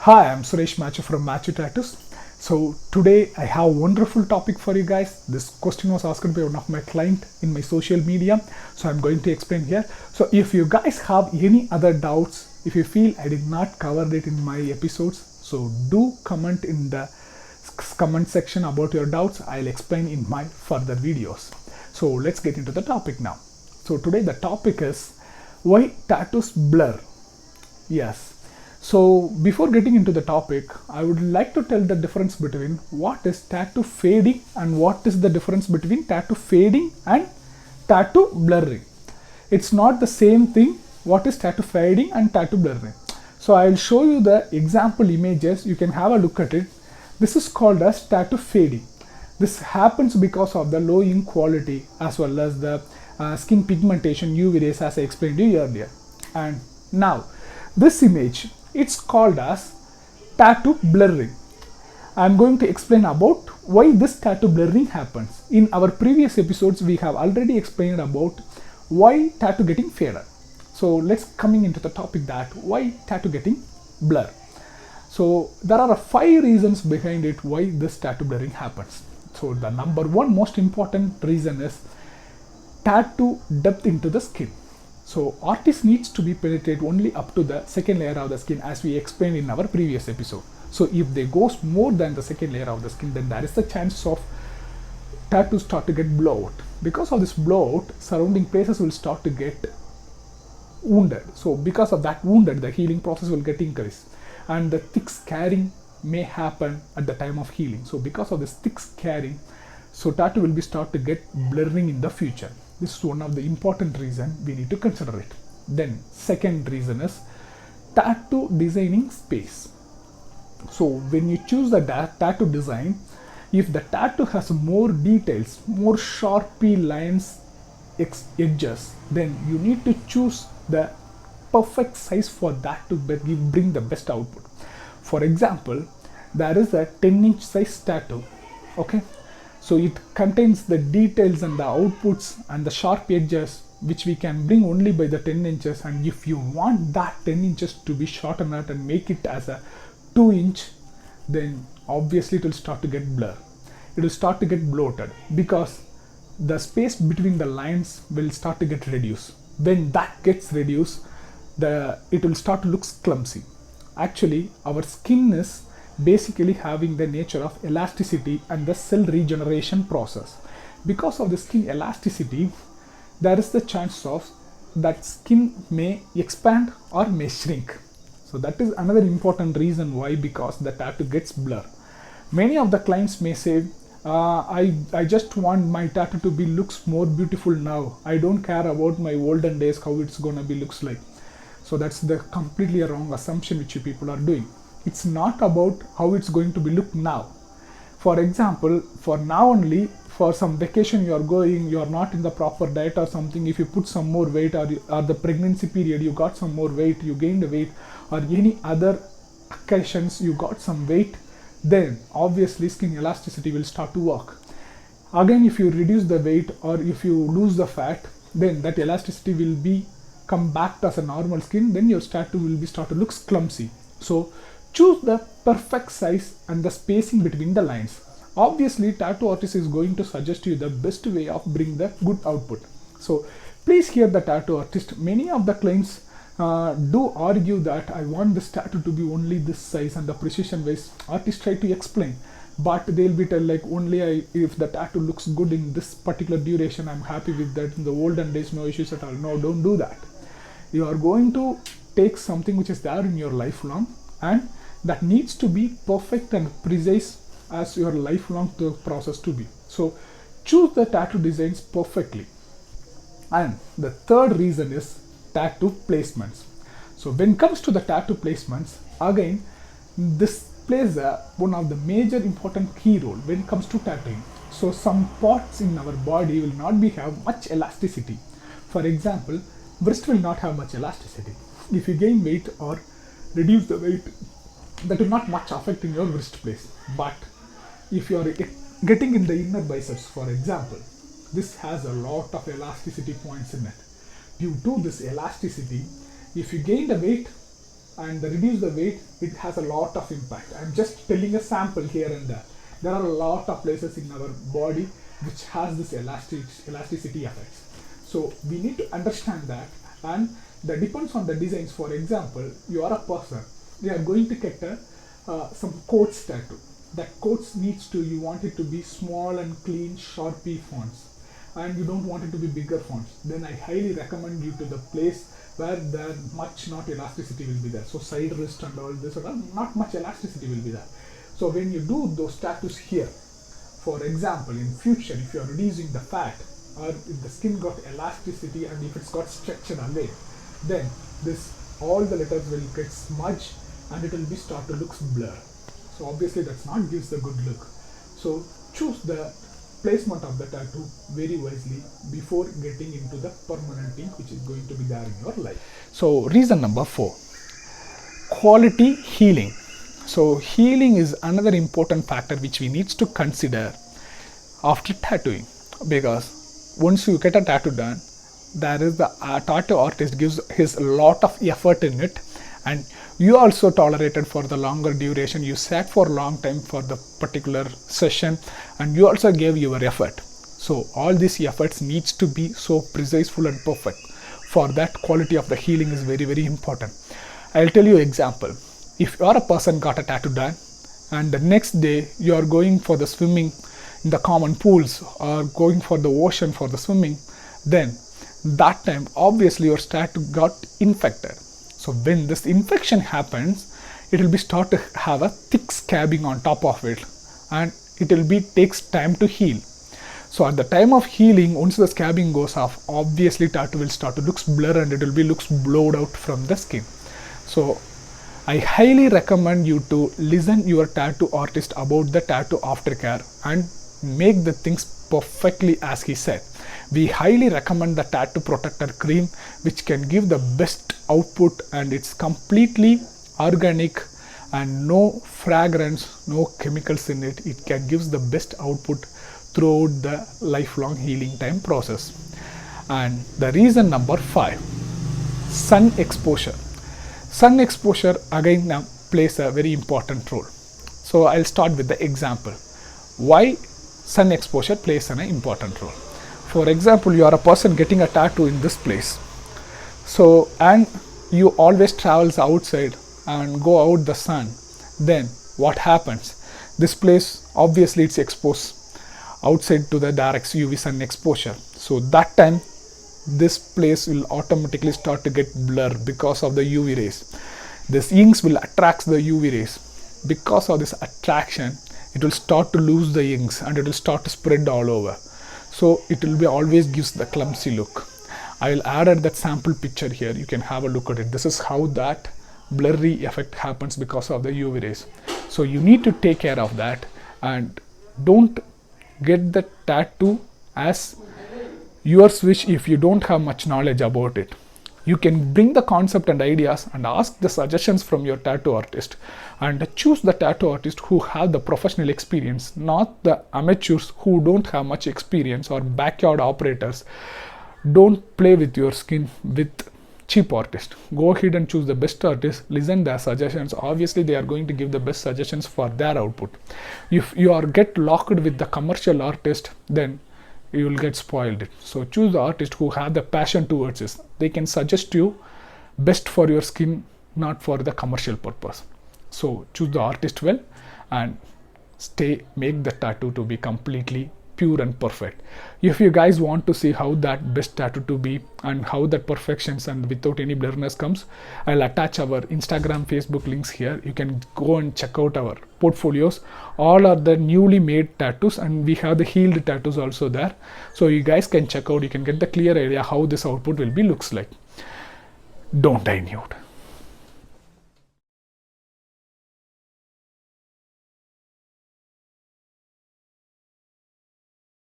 Hi, I'm Suresh Machu from Machu Tattoos. So today I have a wonderful topic for you guys. This question was asked by one of my client in my social media. So I'm going to explain here. So if you guys have any other doubts, if you feel I did not cover it in my episodes, so do comment in the comment section about your doubts. I'll explain in my further videos. So let's get into the topic now. So today the topic is why tattoos blur. Yes. So before getting into the topic, I would like to tell the difference between what is tattoo fading and what is the difference between tattoo fading and tattoo blurring. It's not the same thing. What is tattoo fading and tattoo blurring? So I'll show you the example images. You can have a look at it. This is called as tattoo fading. This happens because of the low ink quality as well as the skin pigmentation UV rays, as I explained to you earlier. And now this image, it's called as tattoo blurring. I'm going to explain about why this tattoo blurring happens. In our previous episodes, we have already explained about why tattoo getting faded. So let's coming into the topic that why tattoo getting blur. So there are 5 reasons behind it why this tattoo blurring happens. So the number one most important reason is tattoo depth into the skin. So artist needs to be penetrate only up to the second layer of the skin, as we explained in our previous episode. So if they goes more than the second layer of the skin, then there is the chance of tattoo start to get blowout. Because of this blowout, surrounding places will start to get wounded. So because of that wounded, the healing process will get increased, and the thick scarring may happen at the time of healing. So because of this thick scarring, so tattoo will be start to get blurring in the future. This is one of the important reason we need to consider it. Then second reason is tattoo designing space. So when you choose the tattoo design, if the tattoo has more details, more sharpy lines, edges, then you need to choose the perfect size for that to bring the best output. For example, there is a 10-inch size tattoo. Okay. So it contains the details and the outputs and the sharp edges which we can bring only by the 10 inches, and if you want that 10 inches to be shortened out and make it as a 2-inch, then obviously it will start to get blur. It will start to get bloated because the space between the lines will start to get reduced. When that gets reduced, it will start to look clumsy. Actually, our skin is basically having the nature of elasticity and the cell regeneration process. Because of the skin elasticity, there is the chance of that skin may expand or may shrink. So that is another important reason why, because the tattoo gets blur. Many of the clients may say, I just want my tattoo to be looks more beautiful now. I don't care about my olden days, how it's gonna be looks like. So that's the completely wrong assumption which you people are doing. It's not about how it's going to be look now. For example, for now only, for some vacation you are going, you are not in the proper diet or something, if you put some more weight, or the pregnancy period you got some more weight, you gained a weight, or any other occasions you got some weight, then obviously skin elasticity will start to work. Again, if you reduce the weight or if you lose the fat, then that elasticity will be come back to as a normal skin, then your tattoo will be start to look clumsy. So choose the perfect size and the spacing between the lines. Obviously, tattoo artist is going to suggest you the best way of bring the good output. So please hear the tattoo artist. Many of the clients do argue that I want this tattoo to be only this size and the precision wise. Artists try to explain, but they'll be tell like only if the tattoo looks good in this particular duration, I'm happy with that. In the olden days, no issues at all. No, don't do that. You are going to take something which is there in your lifelong, and that needs to be perfect and precise as your lifelong process to be. So choose the tattoo designs perfectly. And the third reason is tattoo placements. So when it comes to the tattoo placements, again, this plays one of the major important key role when it comes to tattooing. So some parts in our body will not have much elasticity. For example, wrist will not have much elasticity. If you gain weight or reduce the weight, that will not much affect in your wrist place. But if you are getting in the inner biceps, for example, this has a lot of elasticity points in it. Due to this elasticity, if you gain the weight, and reduce the weight, it has a lot of impact. I'm just telling a sample here and there. There are a lot of places in our body which has this elasticity effects. So we need to understand that, and that depends on the designs. For example, you are a person, you are going to get some quotes tattoo. That quotes needs to, you want it to be small and clean Sharpie fonts, and you don't want it to be bigger fonts. Then I highly recommend you to the place where there much not elasticity will be there. So side wrist and all this, not much elasticity will be there. So when you do those tattoos here, for example, in future, if you are reducing the fat, or if the skin got elasticity and if it's got structure away, then this all the letters will get smudged and it will be start to look blur. So obviously that's not gives a good look. So choose the placement of the tattoo very wisely before getting into the permanent ink which is going to be there in your life. So reason number 4, quality healing. So healing is another important factor which we need to consider after tattooing, because once you get a tattoo done, there is the tattoo artist gives his lot of effort in it, and you also tolerated for the longer duration, you sat for a long time for the particular session, and you also gave your effort. So all these efforts needs to be so precise, full and perfect. For that, quality of the healing is very, very important. I'll tell you example. If you are a person got a tattoo done, and the next day you are going for the swimming in the common pools or going for the ocean for the swimming, then that time obviously your tattoo got infected. So when this infection happens, it will be start to have a thick scabbing on top of it, and it will be takes time to heal. So at the time of healing, once the scabbing goes off, obviously tattoo will start to look blur and it will be looks blowed out from the skin. So I highly recommend you to listen your tattoo artist about the tattoo aftercare and make the things perfectly as he said. We highly recommend the tattoo protector cream, which can give the best output, and it's completely organic and no fragrance, no chemicals in it. It can give the best output throughout the lifelong healing time process. And the reason number 5, sun exposure. Sun exposure again now plays a very important role. So I'll start with the example. Why sun exposure plays an important role. For example, you are a person getting a tattoo in this place. So, and you always travels outside and go out the sun. Then what happens? This place obviously it's exposed outside to the direct UV sun exposure. So that time this place will automatically start to get blur because of the UV rays. This inks will attract the UV rays. Because of this attraction, it will start to lose the inks and it will start to spread all over. So it will be always gives the clumsy look. I will add that sample picture here. You can have a look at it. This is how that blurry effect happens because of the UV rays. So you need to take care of that and don't get the tattoo as your wish if you don't have much knowledge about it. You can bring the concept and ideas and ask the suggestions from your tattoo artist, and choose the tattoo artist who have the professional experience, not the amateurs who don't have much experience or backyard operators. Don't play with your skin with cheap artist. Go ahead and choose the best artist, listen their suggestions. Obviously they are going to give the best suggestions for their output. If you are get locked with the commercial artist, then you will get spoiled. So choose the artist who have the passion towards this. They can suggest you best for your skin, not for the commercial purpose. So choose the artist well and make the tattoo to be completely pure and perfect. If you guys want to see how that best tattoo to be and how that perfections and without any blurriness comes, I'll attach our Instagram, Facebook links here. You can go and check out our portfolios. All are the newly made tattoos, and we have the healed tattoos also there. So you guys can check out, you can get the clear idea how this output will be looks like. Don't die nude.